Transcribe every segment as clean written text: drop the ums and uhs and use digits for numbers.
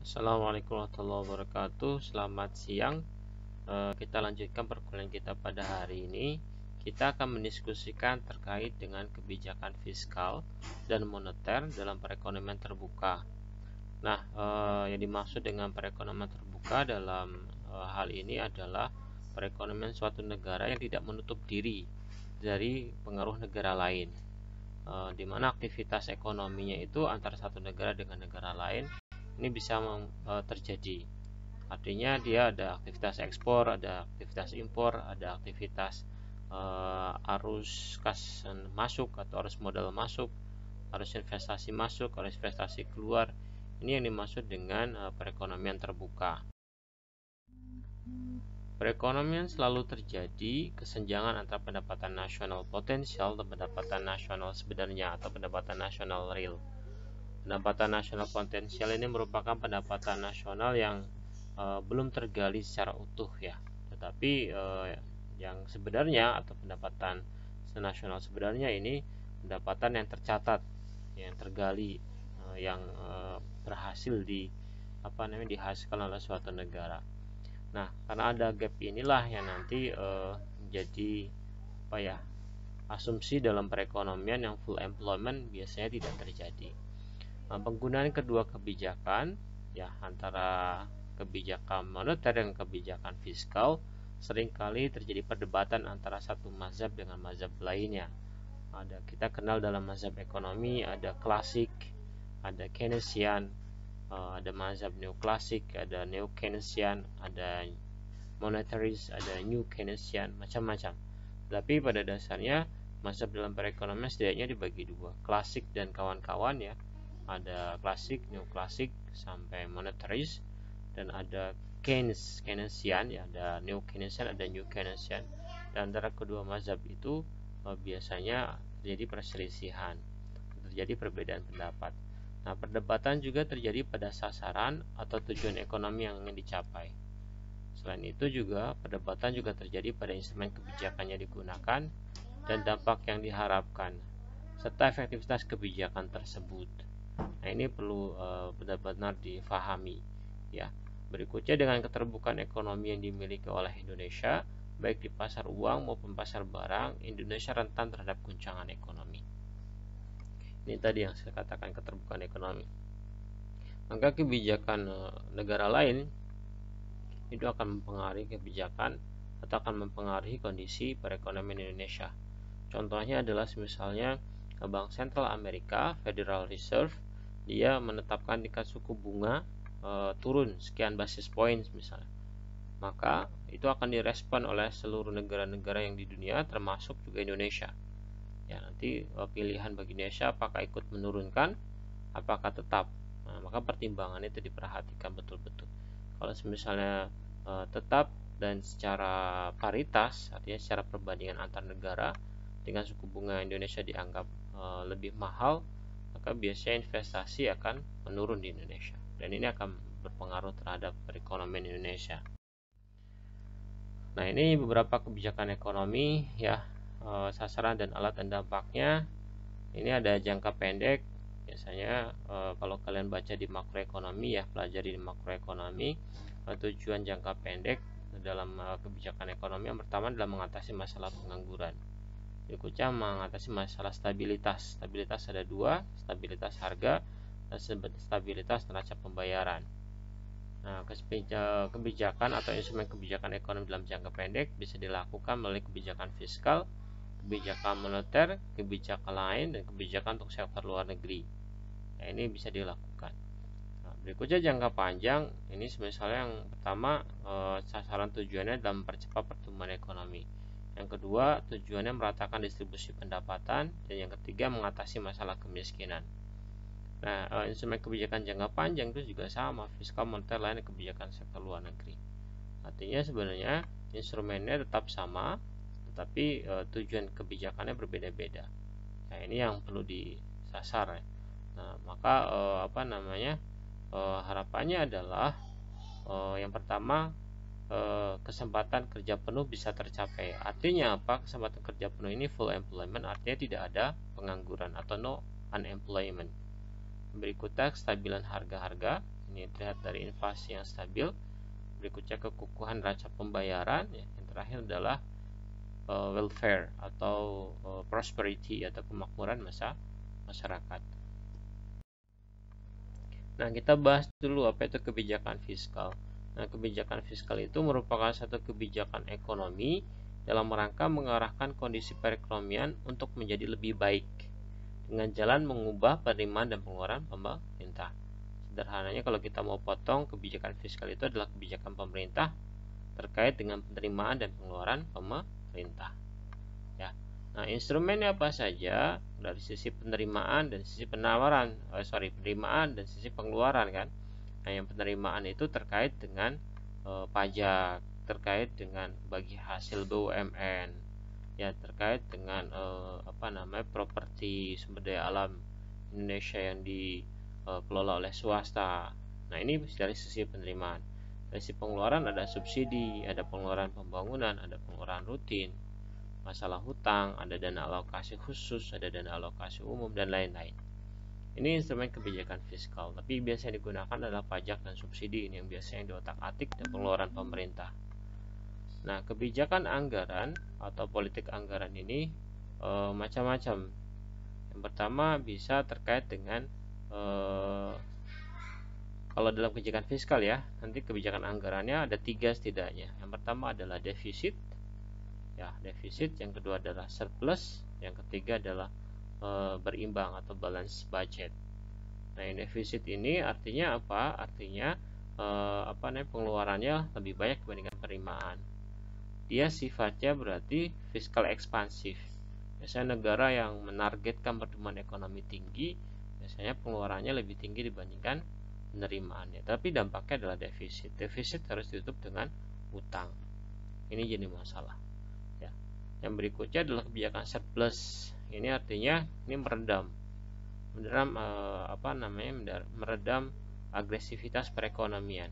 Assalamualaikum warahmatullahi wabarakatuh. Selamat siang. Kita lanjutkan perkuliahan kita pada hari ini. Kita akan mendiskusikan terkait dengan kebijakan fiskal dan moneter dalam perekonomian terbuka. Nah, yang dimaksud dengan perekonomian terbuka dalam hal ini adalah perekonomian suatu negara yang tidak menutup diri dari pengaruh negara lain, di mana aktivitas ekonominya itu antara satu negara dengan negara lain ini bisa terjadi. Artinya dia ada aktivitas ekspor, ada aktivitas impor, ada aktivitas arus kas masuk atau arus modal masuk, arus investasi masuk, arus investasi keluar. Ini yang dimaksud dengan perekonomian terbuka. Perekonomian selalu terjadi kesenjangan antara pendapatan nasional potensial dan pendapatan nasional sebenarnya atau pendapatan nasional real. Pendapatan nasional potensial ini merupakan pendapatan nasional yang belum tergali secara utuh ya, tetapi yang sebenarnya atau pendapatan nasional sebenarnya ini pendapatan yang tercatat, yang tergali, yang berhasil dihasilkan oleh suatu negara. Nah, karena ada gap inilah yang nanti menjadi asumsi dalam perekonomian yang full employment biasanya tidak terjadi. Penggunaan kedua kebijakan ya, antara kebijakan moneter dan kebijakan fiskal, seringkali terjadi perdebatan antara satu mazhab dengan mazhab lainnya. Kita kenal dalam mazhab ekonomi ada klasik, ada Keynesian, ada mazhab neoklasik, ada neo-Keynesian, ada monetarist, ada new Keynesian, macam-macam. Tapi pada dasarnya mazhab dalam perekonomian setidaknya dibagi dua, klasik dan kawan-kawan ya. Ada klasik, neoklasik, sampai monetarist, dan ada Keynesian ya, ada neo Keynesian, ada new Keynesian. Dan antara kedua mazhab itu biasanya terjadi perselisihan, terjadi perbedaan pendapat. Nah, perdebatan juga terjadi pada sasaran atau tujuan ekonomi yang ingin dicapai. Selain itu juga perdebatan juga terjadi pada instrumen kebijakan yang digunakan dan dampak yang diharapkan serta efektivitas kebijakan tersebut. Nah, ini perlu benar-benar difahami ya. Berikutnya, dengan keterbukaan ekonomi yang dimiliki oleh Indonesia baik di pasar uang maupun pasar barang, Indonesia rentan terhadap guncangan ekonomi. Ini tadi yang saya katakan, keterbukaan ekonomi. Maka kebijakan negara lain itu akan mempengaruhi kebijakan atau akan mempengaruhi kondisi perekonomian Indonesia. Contohnya adalah misalnya Bank Sentral Amerika, Federal Reserve, dia menetapkan tingkat suku bunga turun sekian basis point misalnya, maka itu akan direspon oleh seluruh negara-negara yang di dunia, termasuk juga Indonesia ya. Nanti pilihan bagi Indonesia apakah ikut menurunkan, apakah tetap. Nah, maka pertimbangan itu diperhatikan betul-betul. Kalau misalnya tetap dan secara paritas, artinya secara perbandingan antar negara, dengan suku bunga Indonesia dianggap lebih mahal, maka biasanya investasi akan menurun di Indonesia, dan ini akan berpengaruh terhadap perekonomian Indonesia. Nah, ini beberapa kebijakan ekonomi ya, sasaran dan alat dan dampaknya. Ini ada jangka pendek. Biasanya kalau kalian baca di makroekonomi ya, pelajari di makroekonomi, tujuan jangka pendek dalam kebijakan ekonomi yang pertama adalah mengatasi masalah pengangguran. Berikutnya mengatasi masalah stabilitas. Stabilitas ada dua, stabilitas harga dan stabilitas neraca pembayaran. Nah, kebijakan atau instrumen kebijakan ekonomi dalam jangka pendek bisa dilakukan melalui kebijakan fiskal, kebijakan moneter, kebijakan lain, dan kebijakan untuk sektor luar negeri. Nah, ini bisa dilakukan. Nah, berikutnya jangka panjang. Ini misalnya yang pertama, sasaran tujuannya dalam mempercepat pertumbuhan ekonomi. Yang kedua, tujuannya meratakan distribusi pendapatan, dan yang ketiga mengatasi masalah kemiskinan. Nah, instrumen kebijakan jangka panjang itu juga sama, fiskal, moneter, lain, dan kebijakan sektor luar negeri. Artinya sebenarnya instrumennya tetap sama, tetapi tujuan kebijakannya berbeda-beda. Nah, ini yang perlu disasar ya. Nah, maka harapannya adalah yang pertama, kesempatan kerja penuh bisa tercapai. Artinya apa? Kesempatan kerja penuh ini full employment, artinya tidak ada pengangguran atau no unemployment. Berikutnya, kestabilan harga-harga. Ini terlihat dari inflasi yang stabil, berikutnya kekukuhan neraca pembayaran, ya. Yang terakhir adalah welfare atau prosperity atau kemakmuran masyarakat. Nah, kita bahas dulu apa itu kebijakan fiskal. Nah, kebijakan fiskal itu merupakan satu kebijakan ekonomi dalam rangka mengarahkan kondisi perekonomian untuk menjadi lebih baik dengan jalan mengubah penerimaan dan pengeluaran pemerintah. Sederhananya, kalau kita mau potong, kebijakan fiskal itu adalah kebijakan pemerintah terkait dengan penerimaan dan pengeluaran pemerintah. Ya. Nah, instrumennya apa saja dari sisi penerimaan dan sisi penerimaan dan sisi pengeluaran kan. Nah, yang penerimaan itu terkait dengan pajak, terkait dengan bagi hasil BUMN, ya, terkait dengan properti sumber daya alam Indonesia yang dikelola oleh swasta. Nah, ini dari sisi penerimaan. Dari sisi pengeluaran ada subsidi, ada pengeluaran pembangunan, ada pengeluaran rutin, masalah hutang, ada dana alokasi khusus, ada dana alokasi umum, dan lain-lain. Ini instrumen kebijakan fiskal, tapi biasanya digunakan adalah pajak dan subsidi, ini yang biasanya diotak-atik dan pengeluaran pemerintah. Nah, kebijakan anggaran atau politik anggaran ini macam-macam. Yang pertama bisa terkait dengan kalau dalam kebijakan fiskal, ya, nanti kebijakan anggarannya ada 3 setidaknya. Yang pertama adalah defisit, ya, defisit. Yang kedua adalah surplus, yang ketiga adalah berimbang atau balance budget. Nah, yang defisit ini artinya apa? Artinya pengeluarannya lebih banyak dibandingkan penerimaan. Dia sifatnya berarti fiskal ekspansif. Biasanya negara yang menargetkan pertumbuhan ekonomi tinggi, biasanya pengeluarannya lebih tinggi dibandingkan penerimaannya. Tapi dampaknya adalah defisit. Defisit harus ditutup dengan utang. Ini jadi masalah. Ya. Yang berikutnya adalah kebijakan surplus. Ini artinya ini meredam agresivitas perekonomian,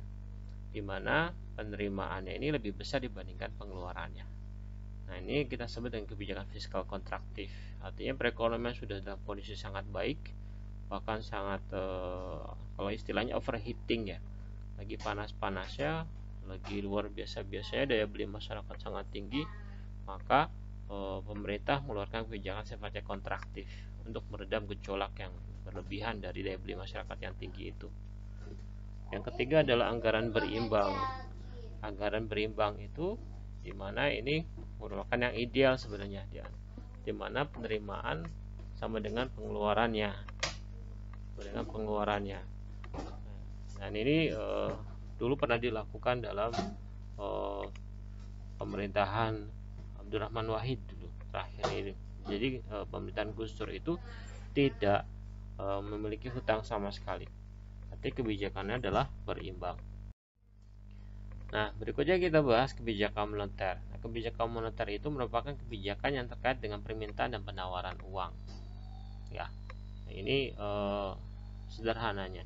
di mana penerimaannya ini lebih besar dibandingkan pengeluarannya. Nah, ini kita sebut dengan kebijakan fiskal kontraktif. Artinya perekonomian sudah dalam kondisi sangat baik, bahkan sangat kalau istilahnya overheating, ya, lagi panas-panasnya, lagi luar biasa-biasanya, daya beli masyarakat sangat tinggi, maka pemerintah mengeluarkan kebijakan sifatnya kontraktif untuk meredam gejolak yang berlebihan dari daya beli masyarakat yang tinggi itu. Yang ketiga adalah anggaran berimbang. Anggaran berimbang itu dimana ini merupakan yang ideal sebenarnya, dimana penerimaan sama dengan pengeluarannya, Dan ini dulu pernah dilakukan dalam pemerintahan Abdurrahman Wahid dulu terakhir ini. Jadi pemerintahan Gus Dur itu tidak memiliki hutang sama sekali. Tapi kebijakannya adalah berimbang. Nah, berikutnya kita bahas kebijakan moneter. Nah, kebijakan moneter itu merupakan kebijakan yang terkait dengan permintaan dan penawaran uang. Ya, nah, ini sederhananya.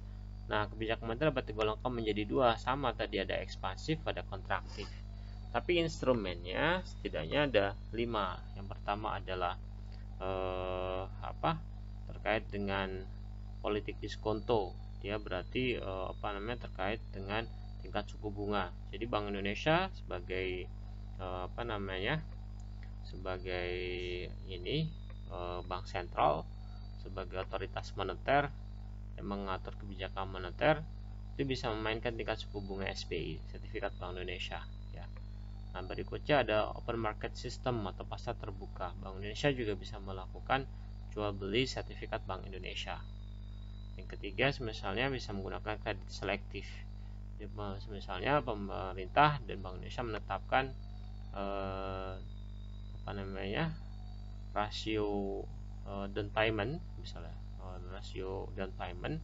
Nah, kebijakan moneter dapat digolongkan menjadi 2, sama tadi ada ekspansif, ada kontraktif. Tapi instrumennya setidaknya ada 5. Yang pertama adalah terkait dengan politik diskonto. Dia berarti terkait dengan tingkat suku bunga. Jadi Bank Indonesia sebagai sebagai bank sentral, sebagai otoritas moneter yang mengatur kebijakan moneter, itu bisa memainkan tingkat suku bunga SBI, sertifikat Bank Indonesia, ya. Nah, berikutnya ada open market system atau pasar terbuka. Bank Indonesia juga bisa melakukan jual beli sertifikat Bank Indonesia. Yang ketiga, misalnya bisa menggunakan kredit selektif. Misalnya pemerintah dan Bank Indonesia menetapkan rasio down payment, misalnya rasio down payment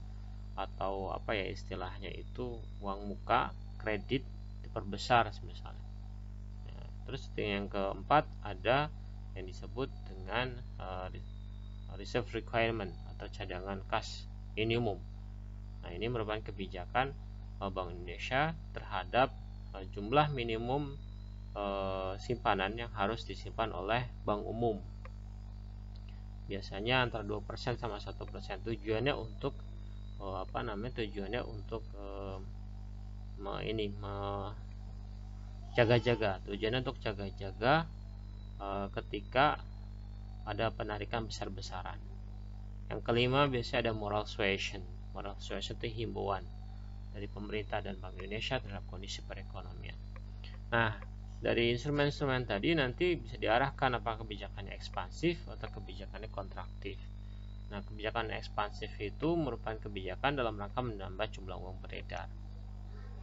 atau istilahnya itu uang muka kredit diperbesar misalnya. Terus yang keempat ada yang disebut dengan reserve requirement atau cadangan kas minimum. Nah, ini merupakan kebijakan Bank Indonesia terhadap jumlah minimum simpanan yang harus disimpan oleh bank umum. Biasanya antara 2% sama 1%. Tujuannya untuk tujuannya untuk jaga-jaga, tujuannya untuk jaga-jaga ketika ada penarikan besar-besaran. Yang kelima biasanya ada moral suasion. Moral suasion itu himbauan dari pemerintah dan Bank Indonesia terhadap kondisi perekonomian. Nah, dari instrumen-instrumen tadi nanti bisa diarahkan apakah kebijakannya ekspansif atau kebijakannya kontraktif. Nah, kebijakan ekspansif itu merupakan kebijakan dalam rangka menambah jumlah uang beredar.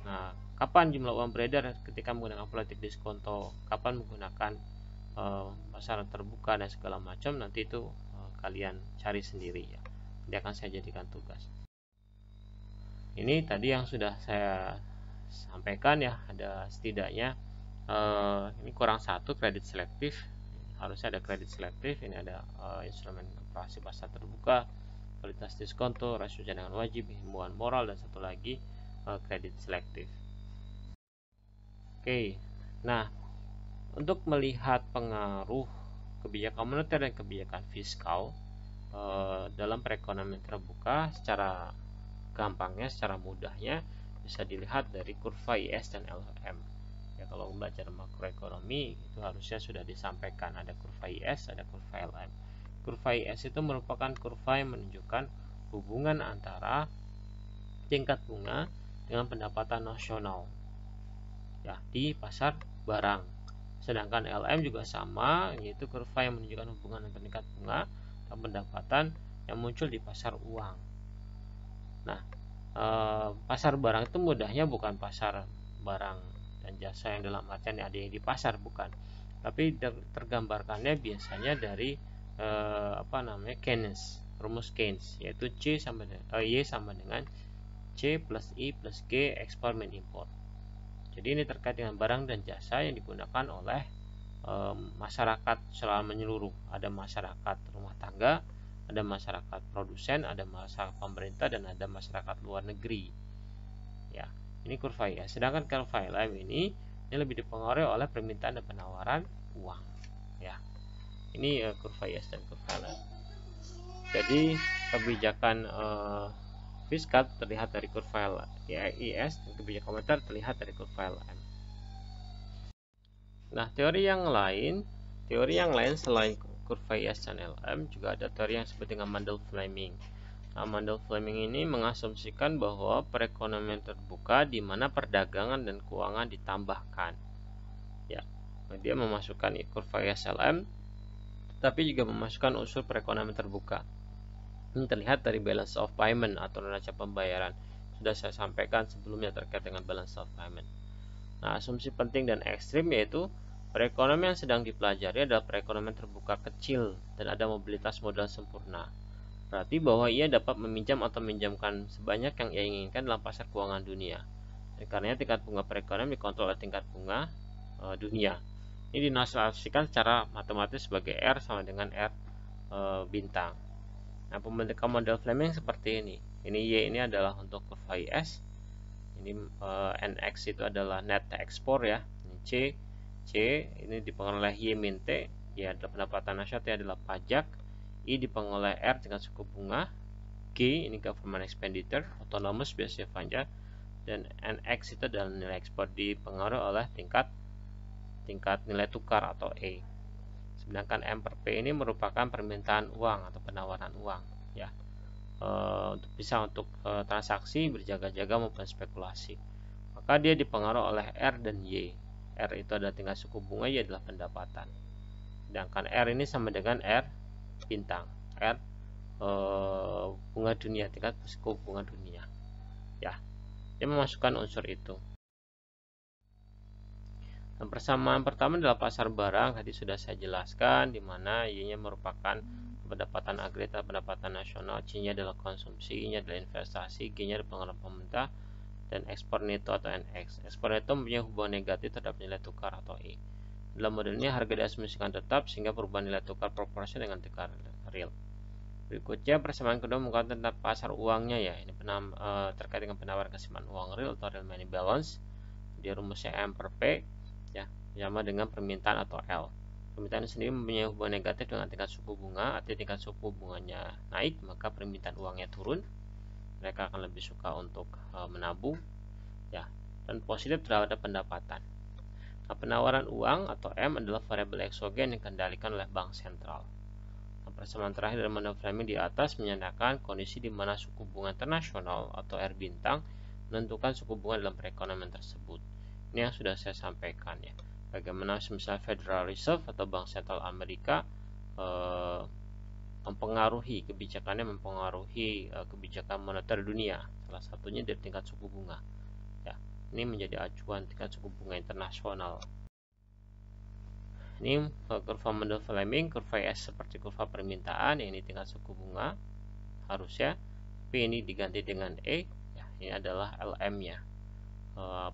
Nah, kapan jumlah uang beredar? Ketika menggunakan politik diskonto, kapan menggunakan pasar terbuka dan segala macam, nanti itu kalian cari sendiri ya. Nanti akan saya jadikan tugas. Ini tadi yang sudah saya sampaikan ya, ada setidaknya ini kurang satu, kredit selektif. Harusnya ada kredit selektif. Ini ada instrumen operasi pasar terbuka, kualitas diskonto, rasio cadangan wajib, himbauan moral, dan satu lagi kredit selektif. Oke, nah untuk melihat pengaruh kebijakan moneter dan kebijakan fiskal dalam perekonomian terbuka, secara gampangnya, secara mudahnya bisa dilihat dari kurva IS dan LM. Ya, kalau belajar makroekonomi itu harusnya sudah disampaikan, ada kurva IS, ada kurva LM. Kurva IS itu merupakan kurva yang menunjukkan hubungan antara tingkat bunga dengan pendapatan nasional ya di pasar barang. Sedangkan LM juga sama, yaitu kurva yang menunjukkan hubungan antara tingkat bunga dan pendapatan yang muncul di pasar uang. Nah, pasar barang itu mudahnya bukan pasar barang dan jasa yang dalam artian ada yang di pasar, bukan, tapi tergambarkannya biasanya dari Keynes, rumus Keynes, yaitu Y sama dengan C plus I plus G ekspor men import. Jadi ini terkait dengan barang dan jasa yang digunakan oleh masyarakat secara menyeluruh. Ada masyarakat rumah tangga, ada masyarakat produsen, ada masyarakat pemerintah, dan ada masyarakat luar negeri. Ya, ini kurva ya. Sedangkan kurva LM ini lebih dipengaruhi oleh permintaan dan penawaran uang. Ya, ini kurva IS dan kurva LM. Jadi kebijakan fiskal terlihat dari kurva IS dan kebijakan moneter terlihat dari kurva LM. Nah, teori yang lain selain kurva IS dan LM juga ada teori yang disebut dengan Mundell-Fleming. Nah, Mundell-Fleming ini mengasumsikan bahwa perekonomian terbuka di mana perdagangan dan keuangan ditambahkan. Ya, dia memasukkan kurva IS LM, tapi juga memasukkan unsur perekonomian terbuka. Ini terlihat dari balance of payment atau neraca pembayaran. Sudah saya sampaikan sebelumnya terkait dengan balance of payment. Nah, asumsi penting dan ekstrim yaitu perekonomian yang sedang dipelajari adalah perekonomian terbuka kecil dan ada mobilitas modal sempurna. Berarti bahwa ia dapat meminjam atau meminjamkan sebanyak yang ia inginkan dalam pasar keuangan dunia. Dan karenanya tingkat bunga perekonomian dikontrol oleh tingkat bunga dunia. Ini dinaturalisasikan secara matematis sebagai R sama dengan R bintang. Nah, pembentukan model Fleming seperti ini. Ini Y ini adalah untuk kurva IS. Ini NX itu adalah net ekspor ya. Ini C ini dipengaruhi oleh Y min T. Y adalah pendapatan nasional, T adalah pajak. I dipengaruhi oleh R dengan suku bunga. G ini government expenditure, autonomous biasanya pajak. Dan NX itu adalah nilai ekspor, dipengaruhi oleh tingkat nilai tukar atau E. Sedangkan M per P ini merupakan permintaan uang atau penawaran uang ya, untuk transaksi berjaga-jaga maupun spekulasi. Maka dia dipengaruhi oleh R dan Y. R itu adalah tingkat suku bunga, Y adalah pendapatan. Sedangkan R ini sama dengan R bintang, R bunga dunia, tingkat suku bunga dunia ya. Dia memasukkan unsur itu. Dan persamaan pertama adalah pasar barang, tadi sudah saya jelaskan, di mana Y-nya merupakan pendapatan agregat, pendapatan nasional, C-nya adalah konsumsi, I-nya adalah investasi, G-nya adalah pengeluaran pemerintah, dan ekspor neto atau NX. Ekspor neto mempunyai hubungan negatif terhadap nilai tukar atau E. Dalam model ini harga diasumsikan tetap sehingga perubahan nilai tukar proporsional dengan tukar real. Berikutnya persamaan kedua menggunakan tentang pasar uangnya ya. Ini terkait dengan penawaran keseimbangan uang real atau real money balance. Dia rumusnya M per P ya, sama dengan permintaan atau L. Permintaan sendiri mempunyai hubungan negatif dengan tingkat suku bunga. Artinya tingkat suku bunganya naik, maka permintaan uangnya turun. mereka akan lebih suka untuk menabung ya, dan positif terhadap pendapatan. Nah, penawaran uang atau M adalah variabel eksogen yang dikendalikan oleh bank sentral. Nah, persamaan terakhir dalam model framing di atas menyandarkan kondisi di mana suku bunga internasional atau R bintang menentukan suku bunga dalam perekonomian tersebut. Ini yang sudah saya sampaikan ya. Bagaimana misalnya Federal Reserve atau Bank Sentral Amerika mempengaruhi kebijakannya, mempengaruhi kebijakan moneter dunia. Salah satunya dari tingkat suku bunga. Ya, ini menjadi acuan tingkat suku bunga internasional. Ini kurva model Fleming, kurva S seperti kurva permintaan, ini tingkat suku bunga harusnya, tapi ini diganti dengan E. Ya, ini adalah LM-nya,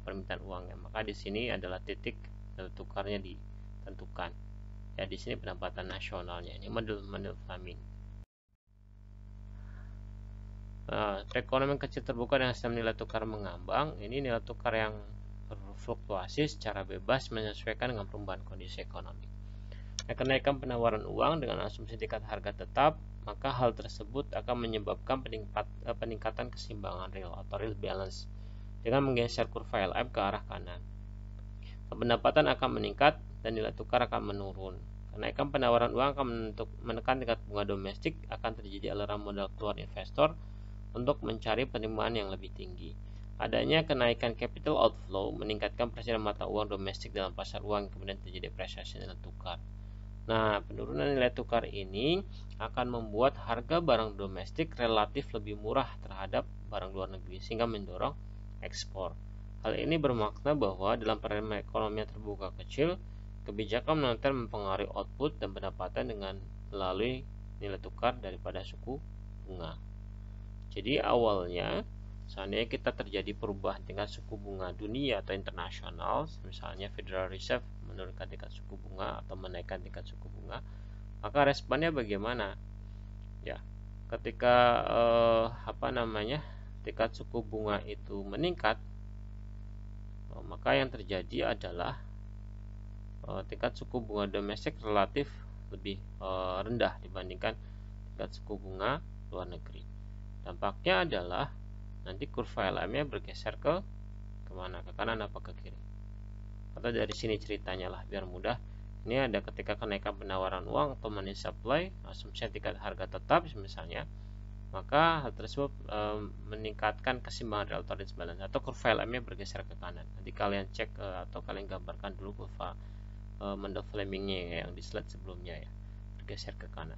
permintaan uangnya. Maka di sini adalah titik nilai tukarnya ditentukan. Ya, di sini pendapatan nasionalnya. Ini model Fleming. Perekonomian kecil terbuka dengan sistem nilai tukar mengambang. Ini nilai tukar yang berfluktuasi secara bebas menyesuaikan dengan perubahan kondisi ekonomi. Nah, kenaikan penawaran uang dengan asumsi tingkat harga tetap, maka hal tersebut akan menyebabkan peningkatan keseimbangan real atau real balance dengan menggeser kurva LM ke arah kanan. Pendapatan akan meningkat dan nilai tukar akan menurun. Kenaikan penawaran uang akan menekan tingkat bunga domestik, akan terjadi aliran modal keluar investor untuk mencari penerimaan yang lebih tinggi. Adanya kenaikan capital outflow meningkatkan presiden mata uang domestik dalam pasar uang, kemudian terjadi depresiasi nilai tukar. Nah, penurunan nilai tukar ini akan membuat harga barang domestik relatif lebih murah terhadap barang luar negeri sehingga mendorong ekspor. Hal ini bermakna bahwa dalam perekonomian terbuka kecil, kebijakan moneter mempengaruhi output dan pendapatan dengan melalui nilai tukar daripada suku bunga. Jadi awalnya, seandainya kita terjadi perubahan tingkat suku bunga dunia atau internasional, misalnya Federal Reserve menurunkan tingkat suku bunga atau menaikkan tingkat suku bunga, maka responnya bagaimana? Ya, ketika tingkat suku bunga itu meningkat, maka yang terjadi adalah tingkat suku bunga domestik relatif lebih rendah dibandingkan tingkat suku bunga luar negeri. Dampaknya adalah nanti kurva LM-nya bergeser ke kemana? Ke kanan apa ke kiri? Atau dari sini ceritanya lah biar mudah. Ini ada ketika kenaikan penawaran uang atau money supply, asumsi tingkat harga tetap misalnya, maka hal tersebut meningkatkan keseimbangan relative balance atau kurva LM-nya bergeser ke kanan. Nanti kalian cek atau kalian gambarkan dulu kurva model Fleming-nya yang di slide sebelumnya ya, bergeser ke kanan.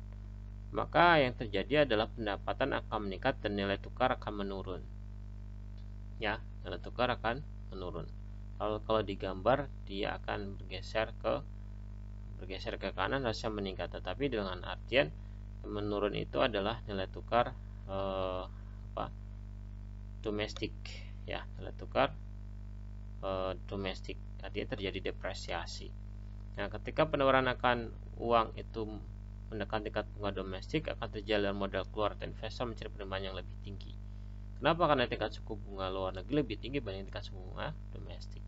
Maka yang terjadi adalah pendapatan akan meningkat dan nilai tukar akan menurun. Ya, nilai tukar akan menurun. Kalau digambar dia akan bergeser ke kanan, harusnya meningkat, tetapi dengan artian menurun itu adalah nilai tukar domestik ya, nilai tukar domestik, artinya terjadi depresiasi. Nah, ketika penawaran akan uang itu menekan tingkat bunga domestik, akan terjadi modal keluar dan investor mencari penerimaan yang lebih tinggi. Kenapa? Karena tingkat suku bunga luar negeri lebih tinggi dibanding tingkat suku bunga domestik.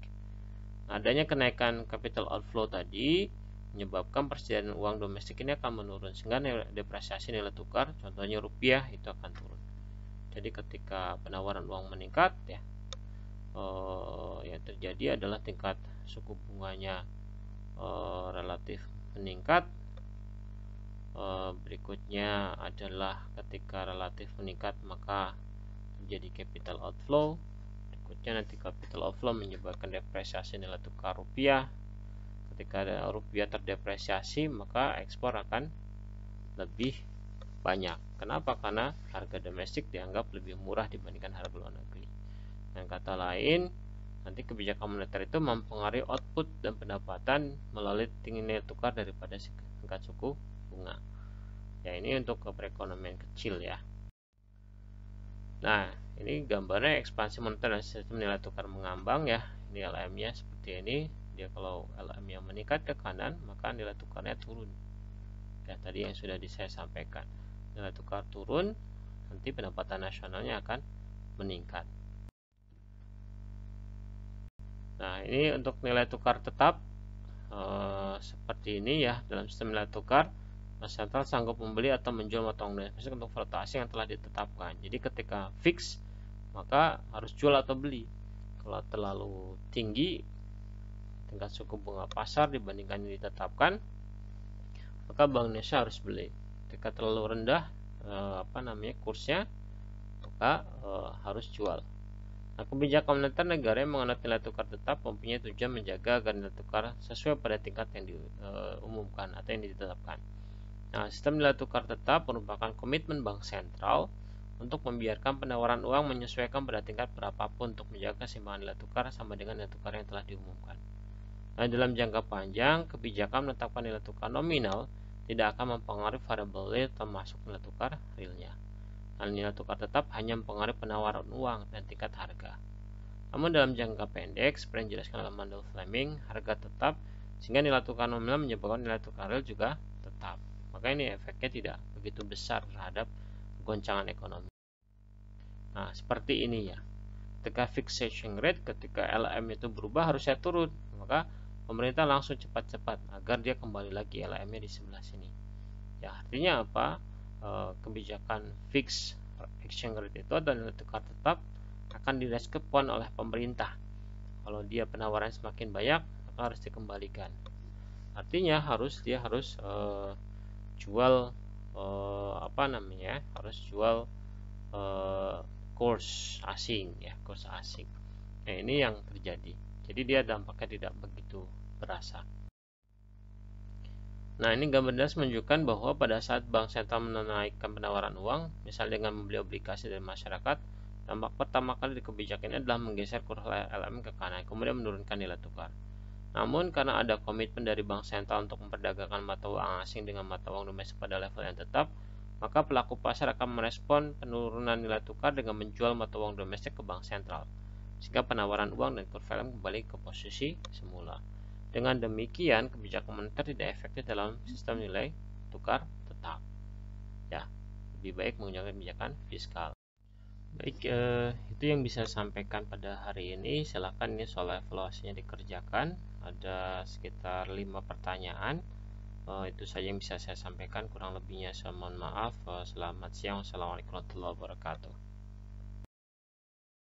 Nah, adanya kenaikan capital outflow tadi menyebabkan persediaan uang domestik ini akan menurun sehingga depresiasi nilai tukar, contohnya rupiah, itu akan turun. Jadi ketika penawaran uang meningkat ya, yang terjadi adalah tingkat suku bunganya relatif meningkat. Berikutnya adalah ketika relatif meningkat maka terjadi capital outflow. Berikutnya nanti capital outflow menyebabkan depresiasi nilai tukar rupiah. Ketika rupiah terdepresiasi maka ekspor akan lebih banyak. Kenapa? Karena harga domestik dianggap lebih murah dibandingkan harga luar negeri. Dengan kata lain, nanti kebijakan moneter itu mempengaruhi output dan pendapatan melalui tinggi nilai tukar daripada tingkat suku bunga. Ya, ini untuk perekonomian kecil ya. Nah, ini gambarnya ekspansi moneter dan sistem nilai tukar mengambang ya. Ini LM-nya seperti ini. Dia kalau LM-nya meningkat ke kanan, maka nilai tukarnya turun. Ya, tadi yang sudah saya sampaikan. Nilai tukar turun, nanti pendapatan nasionalnya akan meningkat. Nah, ini untuk nilai tukar tetap seperti ini ya dalam sistem nilai tukar. Bank sentral sanggup membeli atau menjual mata uang domestik untuk valuta asing yang telah ditetapkan. Jadi ketika fix, maka harus jual atau beli. Kalau terlalu tinggi tingkat suku bunga pasar dibandingkan yang ditetapkan, maka Bank Indonesia harus beli. Ketika terlalu rendah kursnya, maka harus jual. Nah, kebijakan moneter negara yang menganut nilai tukar tetap mempunyai tujuan menjaga agar nilai tukar sesuai pada tingkat yang diumumkan atau yang ditetapkan. Nah, sistem nilai tukar tetap merupakan komitmen bank sentral untuk membiarkan penawaran uang menyesuaikan pada tingkat berapapun untuk menjaga keseimbangan nilai tukar sama dengan nilai tukar yang telah diumumkan. Nah, dalam jangka panjang, kebijakan menetapkan nilai tukar nominal tidak akan mempengaruhi variabel yield termasuk nilai tukar realnya. Nilai tukar tetap hanya mempengaruhi penawaran uang dan tingkat harga. Namun dalam jangka pendek, seperti yang dijelaskan oleh Mandel Fleming, harga tetap sehingga nilai tukar nominal menyebabkan nilai tukar real juga tetap. Maka ini efeknya tidak begitu besar terhadap goncangan ekonomi. Nah, seperti ini ya. Ketika fixation rate, ketika LM itu berubah harusnya turun, maka pemerintah langsung cepat-cepat agar dia kembali lagi LM-nya di sebelah sini. Ya, artinya apa? Kebijakan fix exchange rate itu adalah nilai tukar tetap akan direspon oleh pemerintah. Kalau dia penawaran semakin banyak, maka harus dikembalikan. Artinya dia harus jual harus jual kurs asing ya, kurs asing. Nah, ini yang terjadi. Jadi dia dampaknya tidak begitu berasa. Nah, ini gambar jelas menunjukkan bahwa pada saat bank sentral menaikkan penawaran uang, misalnya dengan membeli obligasi dari masyarakat, dampak pertama kali di kebijakan ini adalah menggeser kurs LM ke kanan, kemudian menurunkan nilai tukar. Namun, karena ada komitmen dari bank sentral untuk memperdagangkan mata uang asing dengan mata uang domestik pada level yang tetap, maka pelaku pasar akan merespon penurunan nilai tukar dengan menjual mata uang domestik ke bank sentral, sehingga penawaran uang dan kurs LM kembali ke posisi semula. Dengan demikian, kebijakan moneter tidak efektif dalam sistem nilai tukar tetap. Ya, lebih baik menggunakan kebijakan fiskal. Baik, itu yang bisa saya sampaikan pada hari ini. Silakan ini soal evaluasinya dikerjakan. Ada sekitar 5 pertanyaan. Itu saja yang bisa saya sampaikan. Kurang lebihnya saya mohon maaf. Selamat siang. Wassalamualaikum warahmatullahi wabarakatuh.